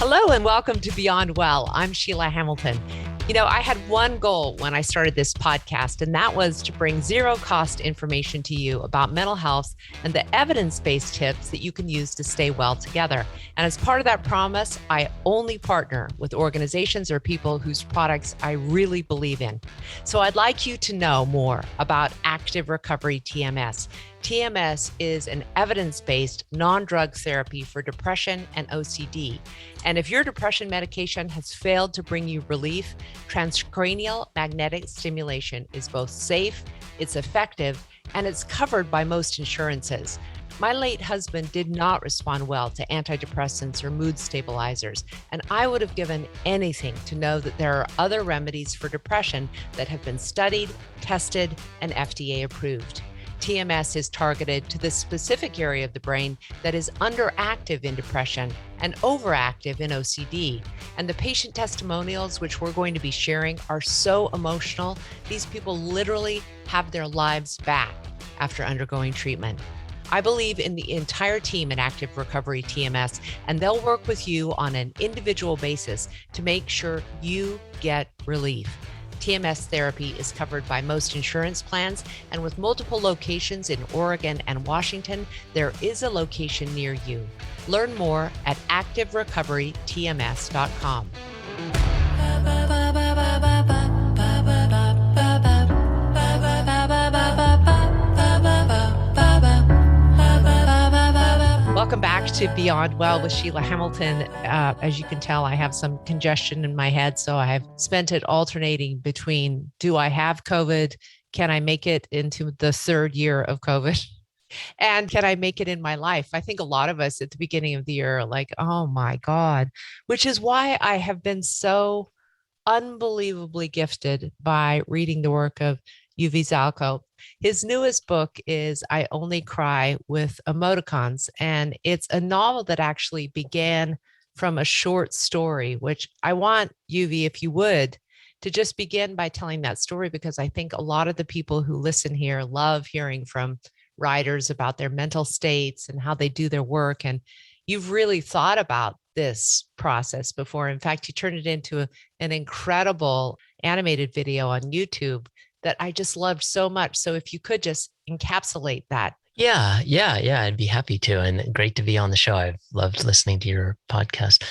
Hello and welcome to Beyond Well. I'm Sheila Hamilton. I had one goal when I started this podcast, and that was to bring zero cost information to you about mental health and the evidence-based tips that you can use to stay well together. And as part of that promise, I only partner with organizations or people whose products I really believe in. So I'd like you to know more about Active Recovery TMS. TMS is an evidence-based non-drug therapy for depression and OCD. And if your depression medication has failed to bring you relief, transcranial magnetic stimulation is both safe, it's effective, and it's covered by most insurances. My late husband did not respond well to antidepressants or mood stabilizers, and I would have given anything to know that there are other remedies for depression that have been studied, tested, and FDA approved. TMS is targeted to the specific area of the brain that is underactive in depression and overactive in OCD. And the patient testimonials, which we're going to be sharing, are so emotional. These people literally have their lives back after undergoing treatment. I believe in the entire team at Active Recovery TMS, and they'll work with you on an individual basis to make sure you get relief. TMS therapy is covered by most insurance plans, and with multiple locations in Oregon and Washington, there is a location near you. Learn more at activerecoverytms.com. Welcome back to Beyond Well with Sheila Hamilton. As you can tell, I have some congestion in my head, so I have spent it alternating between, do I have COVID? Can I make it into the third year of COVID? And can I make it in my life? I think a lot of us at the beginning of the year are like, oh my God, which is why I have been so unbelievably gifted by reading the work of Yuvi Zalkow. His newest book is Only Cry With Emoticons, and it's a novel that actually began from a short story, which I want, Yuvi, if you would, to just begin by telling that story, because I think a lot of the people who listen here love hearing from writers about their mental states and how they do their work. And you've really thought about this process before. In fact, you turned it into an incredible animated video on YouTube that I just loved so much. So if you could just encapsulate that. Yeah. I'd be happy to. And great to be on the show. I've loved listening to your podcast.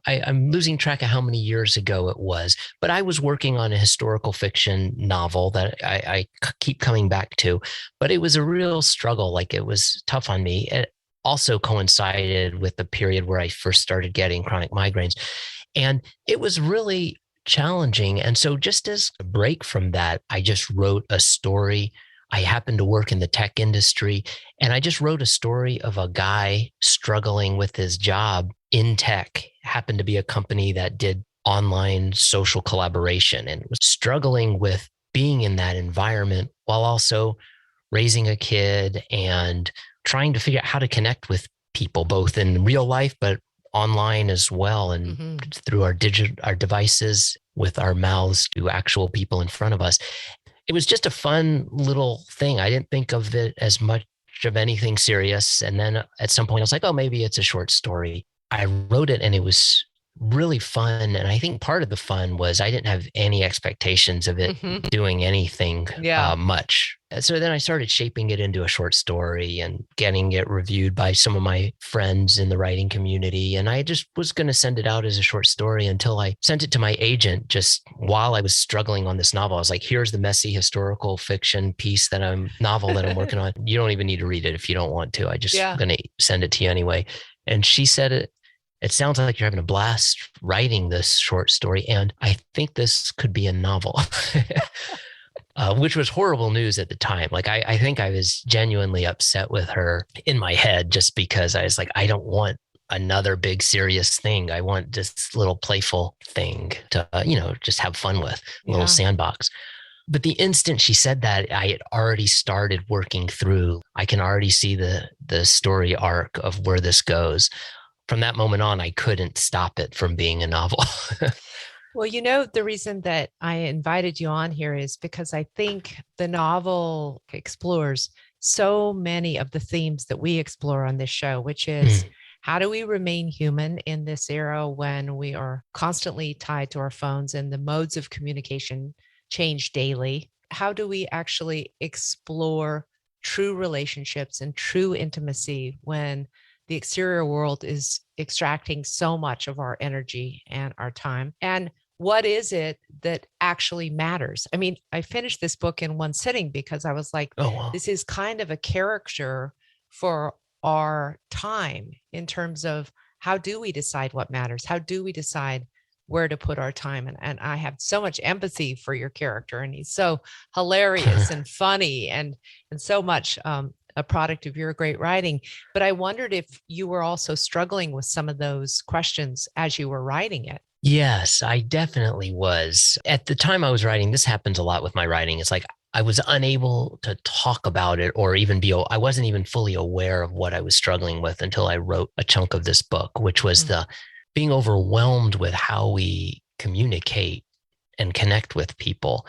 I'm losing track of how many years ago it was, but I was working on a historical fiction novel that I keep coming back to, but it was a real struggle. Like, it was tough on me. It also coincided with the period where I first started getting chronic migraines. And it was really challenging. And so just as a break from that, I just wrote a story. I happened to work in the tech industry, and I just wrote a story of a guy struggling with his job in tech. Happened to be a company that did online social collaboration and was struggling with being in that environment while also raising a kid and trying to figure out how to connect with people, both in real life, but online as well, and through our devices, with our mouths to actual people in front of us. It was just a fun little thing. I didn't think of it as much of anything serious. And then at some point I was like, oh, maybe it's a short story. I wrote it and it was really fun. And I think part of the fun was I didn't have any expectations of it doing anything much. So then I started shaping it into a short story and getting it reviewed by some of my friends in the writing community. And I just was going to send it out as a short story until I sent it to my agent just while I was struggling on this novel. I was like, here's the messy historical fiction novel that I'm working on. You don't even need to read it if you don't want to. I just going to send it to you anyway. And she said, it sounds like you're having a blast writing this short story, and I think this could be a novel, which was horrible news at the time. Like, I think I was genuinely upset with her in my head, just because I was like, I don't want another big serious thing. I want this little playful thing to, just have fun with, a little sandbox. But the instant she said that, I had already started working through, I can already see the story arc of where this goes. From that moment on, I couldn't stop it from being a novel. Well, the reason that I invited you on here is because I think the novel explores so many of the themes that we explore on this show, which is How do we remain human in this era when we are constantly tied to our phones and the modes of communication change daily? How do we actually explore true relationships and true intimacy when the exterior world is extracting so much of our energy and our time? And what is it that actually matters? I mean, I finished this book in one sitting because I was like, Oh, wow. this is kind of a caricature for our time in terms of how do we decide what matters? How do we decide where to put our time? And I have so much empathy for your character, and he's so hilarious and funny and so much a product of your great writing. But I wondered if you were also struggling with some of those questions as you were writing it. Yes, I definitely was. At the time I was writing, this happens a lot with my writing. It's like I was unable to talk about it or even I wasn't even fully aware of what I was struggling with until I wrote a chunk of this book, which was Mm. the being overwhelmed with how we communicate and connect with people.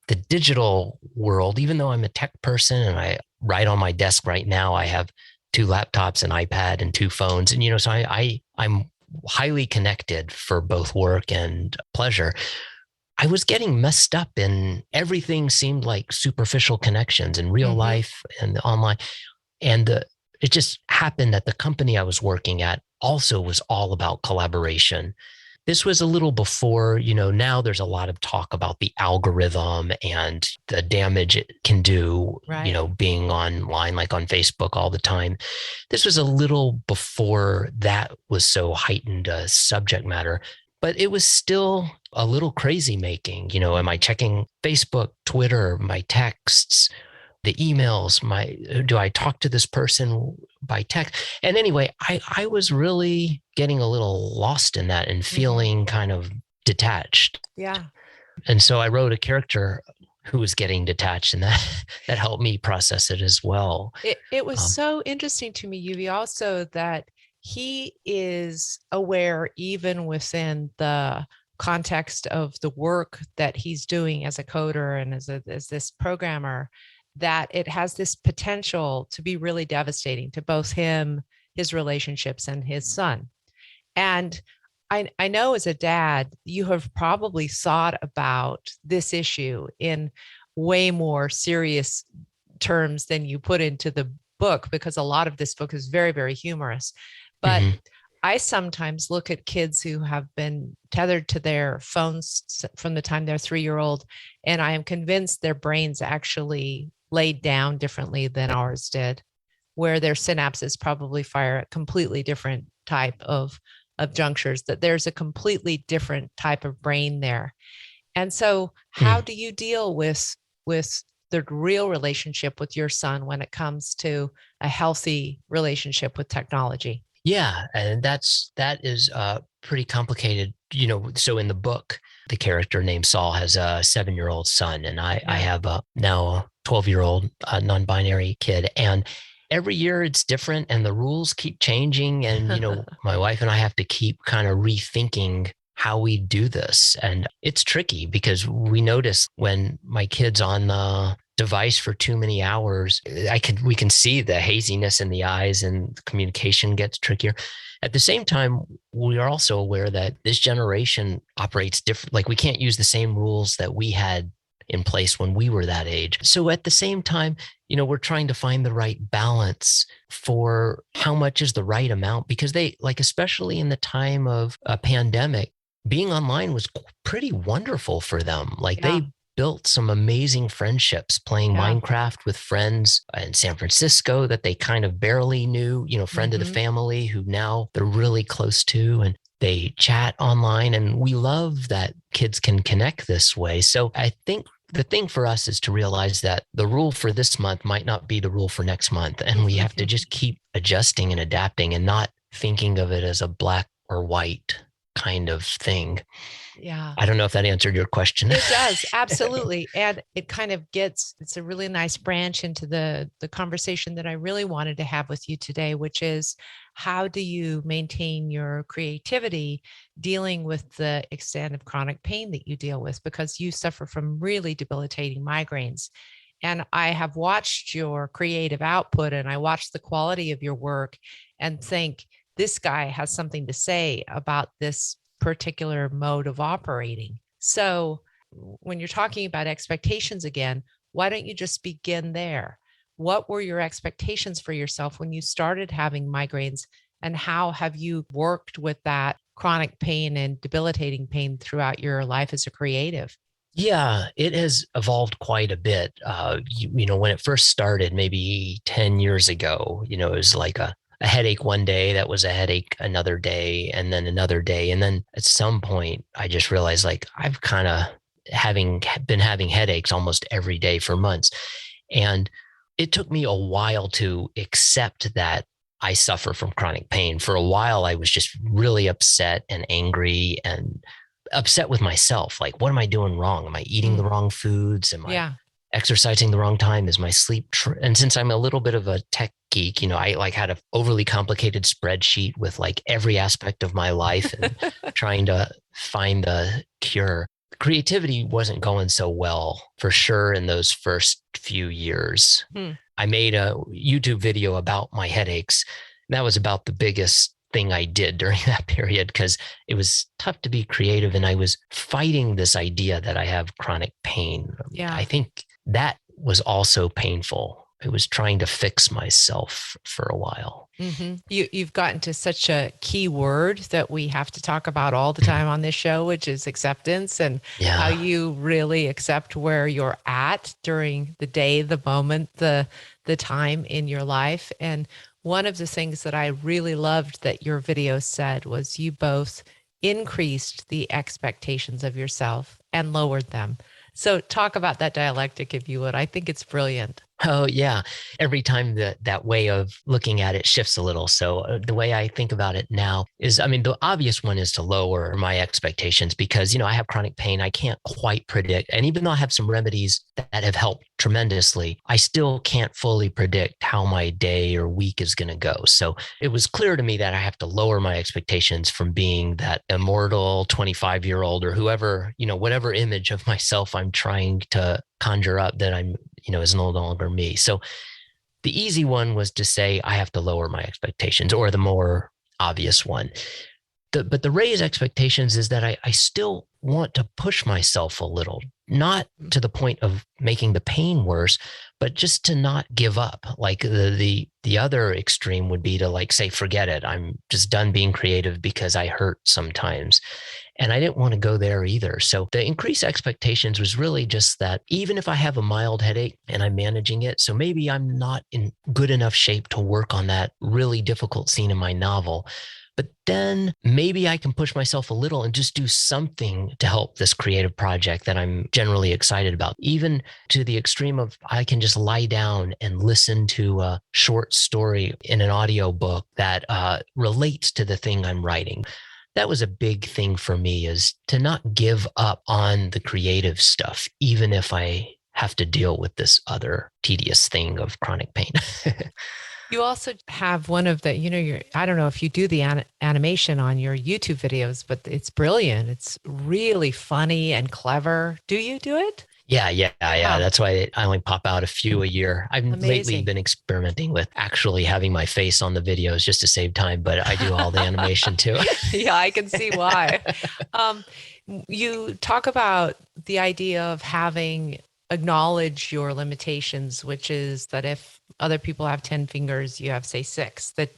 The digital world, even though I'm a tech person and I write on my desk right now, I have two laptops, an iPad, and two phones. And, so I'm highly connected for both work and pleasure. I was getting messed up in everything seemed like superficial connections in real Hmm. life and online. And it just happened that the company I was working at also was all about collaboration. This was a little before, now there's a lot of talk about the algorithm and the damage it can do, Right. being online, like on Facebook all the time. This was a little before that was so heightened a subject matter, but it was still a little crazy making. Am I checking Facebook, Twitter, my texts, the emails, do I talk to this person by text? And anyway, I was really getting a little lost in that and Hmm. feeling kind of detached. Yeah. And so I wrote a character who was getting detached, and that that helped me process it as well. It was Um, so interesting to me, Yuvi, also that he is aware, even within the context of the work that he's doing as a coder and as this programmer, that it has this potential to be really devastating to both him, his relationships, and his son. And I know as a dad, you have probably thought about this issue in way more serious terms than you put into the book, because a lot of this book is very, very humorous. But mhm. I sometimes look at kids who have been tethered to their phones from the time they're 3 year old, and I am convinced their brains actually laid down differently than ours did, where their synapses probably fire at completely different type of junctures, that there's a completely different type of brain there. And so how Mm. do you deal with the real relationship with your son when it comes to a healthy relationship with technology? Yeah, and that is pretty complicated. So in the book, the character named Saul has a 7-year-old son, and I Yeah. have now a 12-year-old non-binary kid, and every year it's different, and the rules keep changing, and my wife and I have to keep kind of rethinking how we do this, and it's tricky because we notice when my kid's on the device for too many hours, we can see the haziness in the eyes and the communication gets trickier. At the same time, we are also aware that this generation operates different. Like we can't use the same rules that we had in place when we were that age. So at the same time, we're trying to find the right balance for how much is the right amount, because they like, especially in the time of a pandemic, being online was pretty wonderful for them. Like Yeah. they built some amazing friendships playing Yeah. Minecraft with friends in San Francisco that they kind of barely knew, friend of the Hmm. family who now they're really close to, and they chat online. And we love that kids can connect this way. So I think the thing for us is to realize that the rule for this month might not be the rule for next month. And we have to just keep adjusting and adapting and not thinking of it as a black or white kind of thing. Yeah. I don't know if that answered your question. It does, absolutely. And it kind of it's a really nice branch into the conversation that I really wanted to have with you today, which is how do you maintain your creativity dealing with the extent of chronic pain that you deal with, because you suffer from really debilitating migraines. And I have watched your creative output and I watched the quality of your work and think this guy has something to say about this particular mode of operating. So when you're talking about expectations again, why don't you just begin there? What were your expectations for yourself when you started having migraines? And how have you worked with that chronic pain and debilitating pain throughout your life as a creative? Yeah, it has evolved quite a bit. When it first started, maybe 10 years ago, it was like a headache one day, that was a headache another day, and then another day. And then at some point, I just realized like I've kind of been having headaches almost every day for months. And it took me a while to accept that I suffer from chronic pain. For a while, I was just really upset and angry and upset with myself. Like, what am I doing wrong? Am I eating the wrong foods? Am I Yeah. exercising the wrong time? Is my sleep? And since I'm a little bit of a tech geek, I like had a overly complicated spreadsheet with like every aspect of my life and trying to find the cure. Creativity wasn't going so well for sure in those first few years. Hmm. I made a YouTube video about my headaches. That was about the biggest thing I did during that period because it was tough to be creative. And I was fighting this idea that I have chronic pain. Yeah. I think that was also painful. I was trying to fix myself for a while. Mm-hmm. You've gotten to such a key word that we have to talk about all the time on this show, which is acceptance, and how you really accept where you're at during the day, the moment, the time in your life. And one of the things that I really loved that your video said was you both increased the expectations of yourself and lowered them. So talk about that dialectic, if you would. I think it's brilliant. Oh, yeah. Every time that way of looking at it shifts a little. So the way I think about it now is, I mean, the obvious one is to lower my expectations because, I have chronic pain. I can't quite predict. And even though I have some remedies that have helped tremendously, I still can't fully predict how my day or week is going to go. So it was clear to me that I have to lower my expectations from being that immortal 25-year-old or whoever, whatever image of myself I'm trying to conjure up that I'm is no longer me. So the easy one was to say, I have to lower my expectations, or the more obvious one. But the raised expectations is that I still want to push myself a little, not to the point of making the pain worse, but just to not give up. Like the other extreme would be to like say, forget it. I'm just done being creative because I hurt sometimes. And I didn't want to go there either. So the increased expectations was really just that even if I have a mild headache and I'm managing it, so maybe I'm not in good enough shape to work on that really difficult scene in my novel, but then maybe I can push myself a little and just do something to help this creative project that I'm generally excited about, even to the extreme of I can just lie down and listen to a short story in an audio book that relates to the thing I'm writing. That was a big thing for me, is to not give up on the creative stuff, even if I have to deal with this other tedious thing of chronic pain. You also have one of the, I don't know if you do the animation on your YouTube videos, but it's brilliant. It's really funny and clever. Do you do it? Yeah. Wow. That's why I only pop out a few a year. I've lately Amazing. been experimenting with actually having my face on the videos just to save time, but I do all the animation too. Yeah, I can see why. You talk about the idea of having acknowledge your limitations, which is that if other people have 10 fingers, you have, say, 6. That,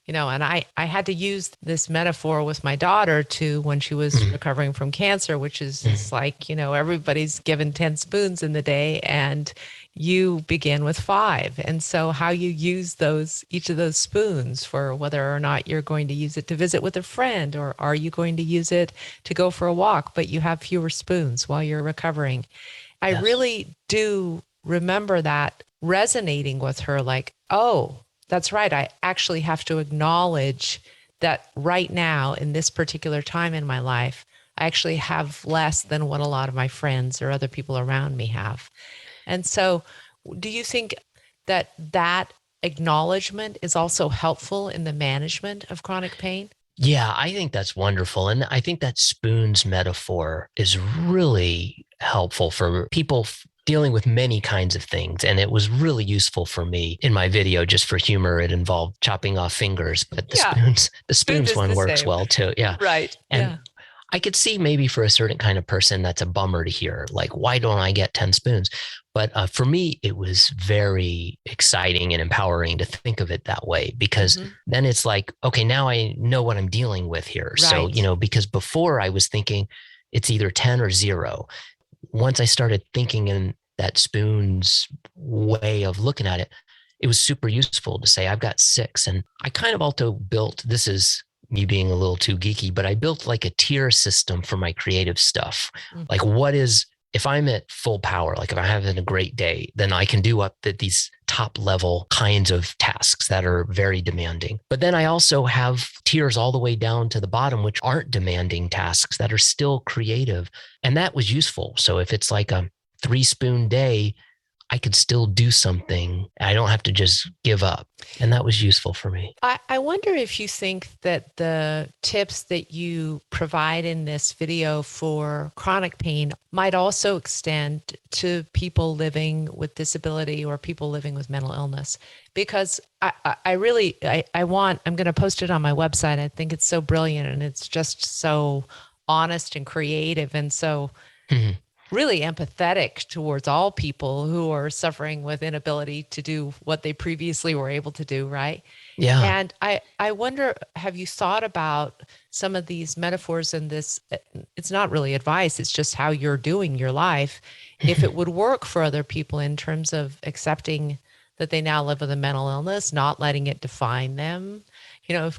and I had to use this metaphor with my daughter too when she was recovering from cancer, which is it's like, everybody's given 10 spoons in the day and you begin with 5. And so how you use each of those spoons for whether or not you're going to use it to visit with a friend, or are you going to use it to go for a walk, but you have fewer spoons while you're recovering. I really do remember that resonating with her, like, oh, that's right. I actually have to acknowledge that right now in this particular time in my life, I actually have less than what a lot of my friends or other people around me have. And so do you think that acknowledgement is also helpful in the management of chronic pain? Yeah, I think that's wonderful. And I think that spoons metaphor is really helpful for people dealing with many kinds of things. And it was really useful for me in my video, just for humor. It involved chopping off fingers, but Yeah. the Spoons spoons is one the works same. well too. Yeah. Right. And Yeah. I could see maybe for a certain kind of person, that's a bummer to hear. Like, why don't I get 10 spoons? But for me, it was very exciting and empowering to think of it that way, because Mm-hmm. then it's like, okay, now I know what I'm dealing with here. So, Right. because before I was thinking it's either 10 or zero. Once I started thinking in that spoon's way of looking at it, it was super useful to say, I've got 6. And I kind of also built, this is me being a little too geeky, but I built like a tier system for my creative stuff. Mm. Like, if I'm at full power, like if I'm having a great day, then I can do up these top level kinds of tasks that are very demanding. But then I also have tiers all the way down to the bottom, which aren't demanding tasks that are still creative. And that was useful. So if it's like a 3-spoon day, I could still do something. I don't have to just give up. And that was useful for me. I wonder if you think that the tips that you provide in this video for chronic pain might also extend to people living with disability or people living with mental illness. Because I'm going to post it on my website. I think it's so brilliant and it's just so honest and creative and so Mhm. really empathetic towards all people who are suffering with inability to do what they previously were able to do, right? Yeah. And I wonder, have you thought about some of these metaphors in this? It's not really advice, it's just how you're doing your life. If it would work for other people in terms of accepting that they now live with a mental illness, not letting it define them,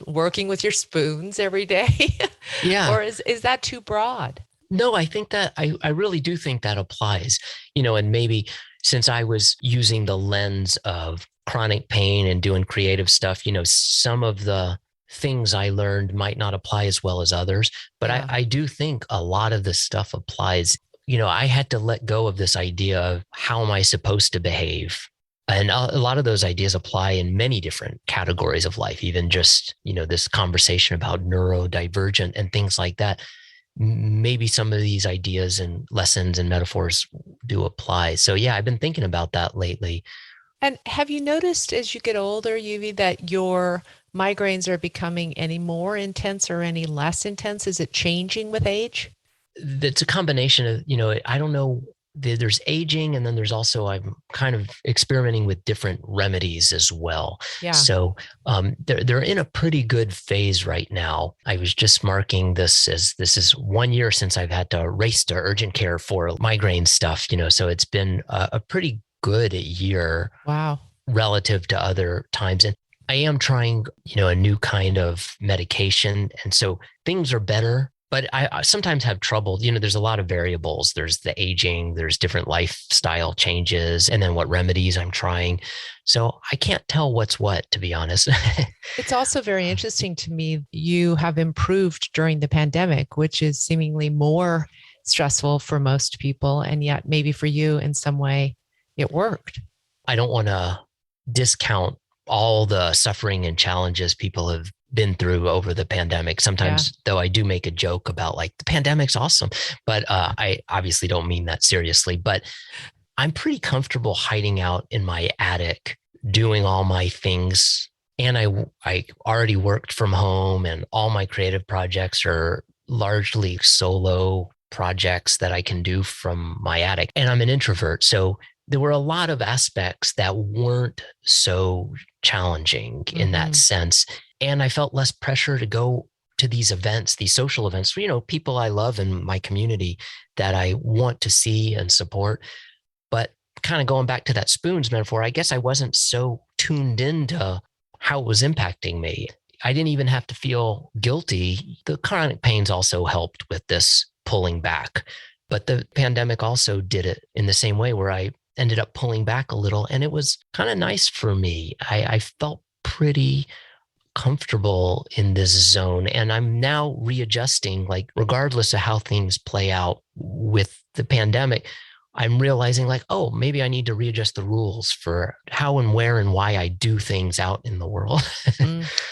working with your spoons every day, Yeah. or is that too broad? No, I think that I really do think that applies, and maybe since I was using the lens of chronic pain and doing creative stuff, some of the things I learned might not apply as well as others, but Yeah. I do think a lot of this stuff applies. I had to let go of this idea of how am I supposed to behave? And a lot of those ideas apply in many different categories of life, even just, this conversation about neurodivergent and things like that. Maybe some of these ideas and lessons and metaphors do apply. So yeah, I've been thinking about that lately. And have you noticed as you get older, Yuvi, that your migraines are becoming any more intense or any less intense? Is it changing with age? It's a combination of, I don't know, there's aging, and then there's also, I'm kind of experimenting with different remedies as well. Yeah. So they're in a pretty good phase right now. I was just marking this as this is 1 year since I've had to race to urgent care for migraine stuff, so it's been a pretty good year Wow. relative to other times. And I am trying, a new kind of medication. And so things are better, but I sometimes have trouble. There's a lot of variables. There's the aging, there's different lifestyle changes, and then what remedies I'm trying. So I can't tell what's what, to be honest. It's also very interesting to me. You have improved during the pandemic, which is seemingly more stressful for most people. And yet, maybe for you in some way, it worked. I don't want to discount all the suffering and challenges people have been through over the pandemic. Sometimes, though, I do make a joke about like the pandemic's awesome, but I obviously don't mean that seriously. But I'm pretty comfortable hiding out in my attic, doing all my things. And I already worked from home, and all my creative projects are largely solo projects that I can do from my attic. And I'm an introvert. So there were a lot of aspects that weren't so challenging in that sense. And I felt less pressure to go to these events, these social events, people I love in my community that I want to see and support. But kind of going back to that spoons metaphor, I guess I wasn't so tuned into how it was impacting me. I didn't even have to feel guilty. The chronic pains also helped with this pulling back. But the pandemic also did it in the same way, where I ended up pulling back a little. And it was kind of nice for me. I felt pretty comfortable in this zone. And I'm now readjusting, like, regardless of how things play out with the pandemic, I'm realizing like, oh, maybe I need to readjust the rules for how and where and why I do things out in the world.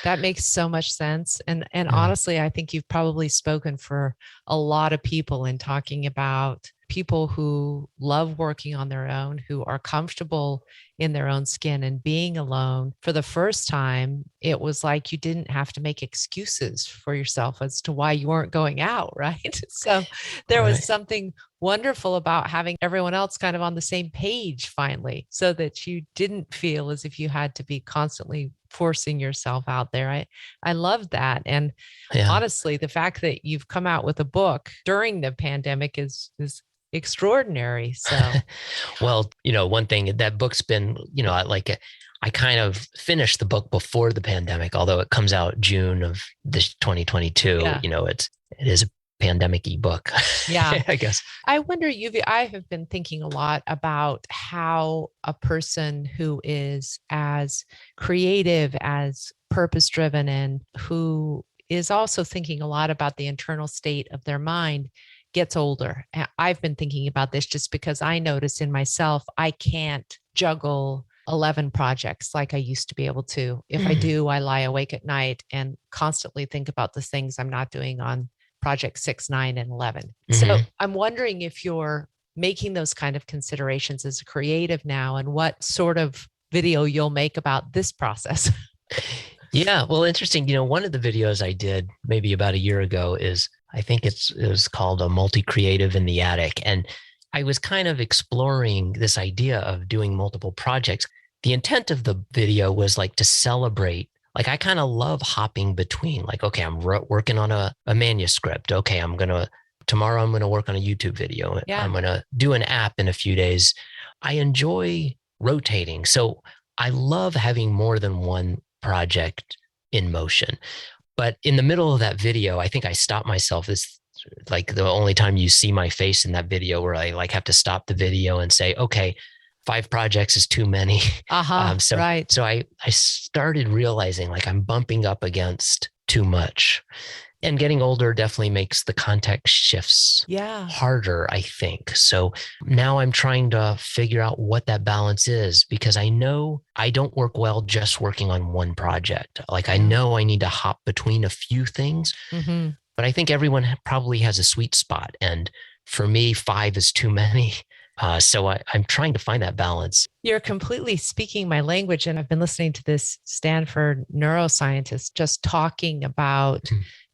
That makes so much sense. And Yeah. honestly, I think you've probably spoken for a lot of people in talking about people who love working on their own, who are comfortable in their own skin and being alone. For the first time, it was like you didn't have to make excuses for yourself as to why you weren't going out, right? So there was Right. something wonderful about having everyone else kind of on the same page finally, so that you didn't feel as if you had to be constantly forcing yourself out there. I love that. And Yeah. honestly, the fact that you've come out with a book during the pandemic is extraordinary. So Well, one thing that book's been, I kind of finished the book before the pandemic, although it comes out June of this 2022. yeah. It is a pandemic ebook, Yeah. I guess. I wonder, Yuvi, I have been thinking a lot about how a person who is as creative, as purpose driven, and who is also thinking a lot about the internal state of their mind gets older. I've been thinking about this just because I notice in myself, I can't juggle 11 projects like I used to be able to. If I do, I lie awake at night and constantly think about the things I'm not doing on project 6, 9, and 11. So I'm wondering if you're making those kind of considerations as a creative now, and what sort of video you'll make about this process. Yeah, well, interesting. One of the videos I did maybe about a year ago is, I think it was called a Multicreative in the Attic. And I was kind of exploring this idea of doing multiple projects. The intent of the video was like to celebrate. Like, I kind of love hopping between, like, okay, I'm working on a manuscript. Okay, tomorrow I'm going to work on a YouTube video. Yeah. I'm going to do an app in a few days. I enjoy rotating. So I love having more than one project in motion. But in the middle of that video, I think I stopped myself. This like the only time you see my face in that video, where I like have to stop the video and say, okay, 5 projects is too many. Right. So I started realizing like I'm bumping up against too much. And getting older definitely makes the context shifts harder, I think. So now I'm trying to figure out what that balance is, because I know I don't work well just working on one project. Like, I know I need to hop between a few things, but I think everyone probably has a sweet spot. And for me, 5 is too many. So I'm trying to find that balance. You're completely speaking my language. And I've been listening to this Stanford neuroscientist just talking about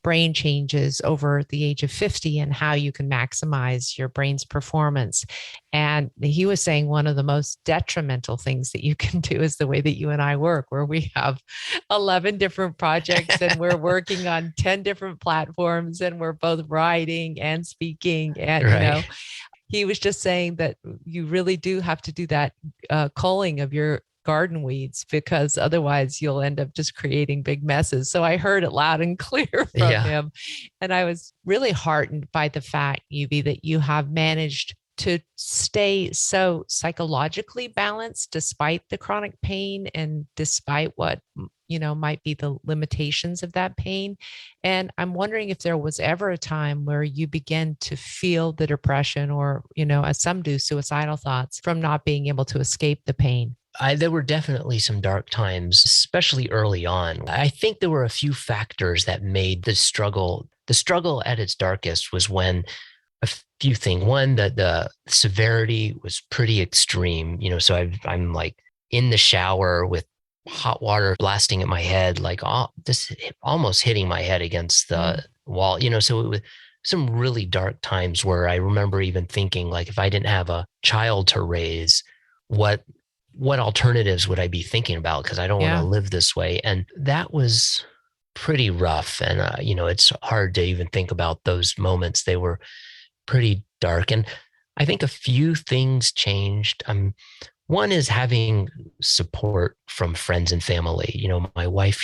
brain changes over the age of 50 and how you can maximize your brain's performance. And he was saying one of the most detrimental things that you can do is the way that you and I work, where we have 11 different projects and we're working on 10 different platforms, and we're both writing and speaking. And, he was just saying that you really do have to do that culling of your garden weeds, because otherwise you'll end up just creating big messes. So I heard it loud and clear from him. And I was really heartened by the fact, Yuvi, that you have managed to stay so psychologically balanced despite the chronic pain and despite what might be the limitations of that pain. And I'm wondering if there was ever a time where you began to feel the depression, or as some do, suicidal thoughts from not being able to escape the pain. There were definitely some dark times, especially early on. I think there were a few factors that made the struggle at its darkest was when a few things. One, that the severity was pretty extreme. So I'm like in the shower with hot water blasting at my head, like this almost hitting my head against the wall. So it was some really dark times where I remember even thinking, like, if I didn't have a child to raise, what alternatives would I be thinking about? Because I don't want to live this way. And that was pretty rough. And, it's hard to even think about those moments. They were pretty dark. And I think a few things changed. One is having support from friends and family. My wife,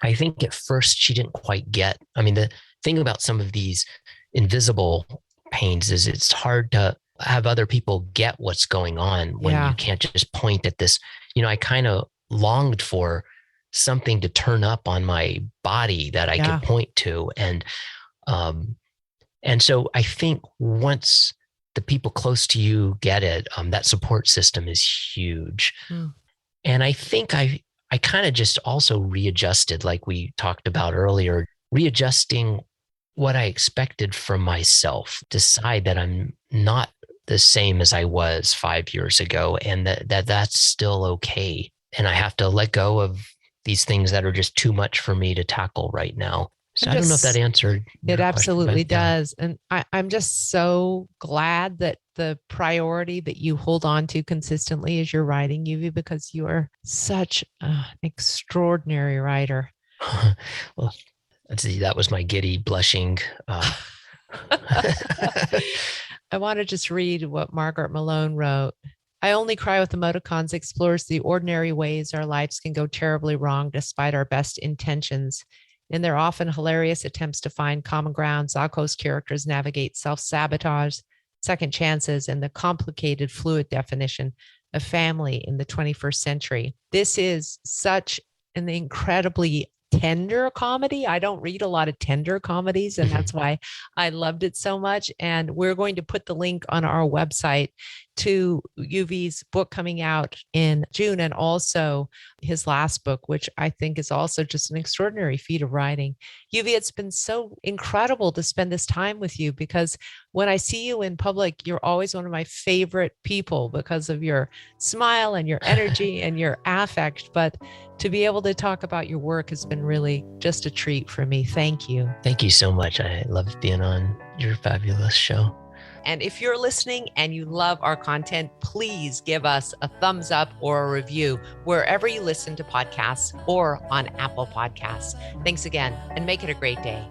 I think at first she didn't quite get, the thing about some of these invisible pains is it's hard to have other people get what's going on when you can't just point at this. I kind of longed for something to turn up on my body that I could point to. And so I think once the people close to you get it, that support system is huge. And I think I kind of just also readjusted, like we talked about earlier, readjusting what I expected from myself, decide that I'm not the same as I was 5 years ago, and that's still okay. And I have to let go of these things that are just too much for me to tackle right now. So I'm I don't know if that just answered It your question, but absolutely yeah. does. And I'm just so glad that the priority that you hold on to consistently is your writing, Yuvi, because you are such an extraordinary writer. Well, let's see, that was my giddy blushing. I want to just read what Margaret Malone wrote. I Only Cry With Emoticons explores the ordinary ways our lives can go terribly wrong despite our best intentions. In their often hilarious attempts to find common ground, Zalkow's characters navigate self sabotage, second chances, and the complicated, fluid definition of family in the 21st century. This is such an incredibly tender comedy. I don't read a lot of tender comedies, and that's why I loved it so much. And we're going to put the link on our website to Yuvi's book coming out in June, and also his last book, which I think is also just an extraordinary feat of writing. Yuvi, it's been so incredible to spend this time with you, because when I see you in public, you're always one of my favorite people because of your smile and your energy and your affect. But to be able to talk about your work has been really just a treat for me. Thank you. Thank you so much. I love being on your fabulous show. And if you're listening and you love our content, please give us a thumbs up or a review wherever you listen to podcasts or on Apple Podcasts. Thanks again, and make it a great day.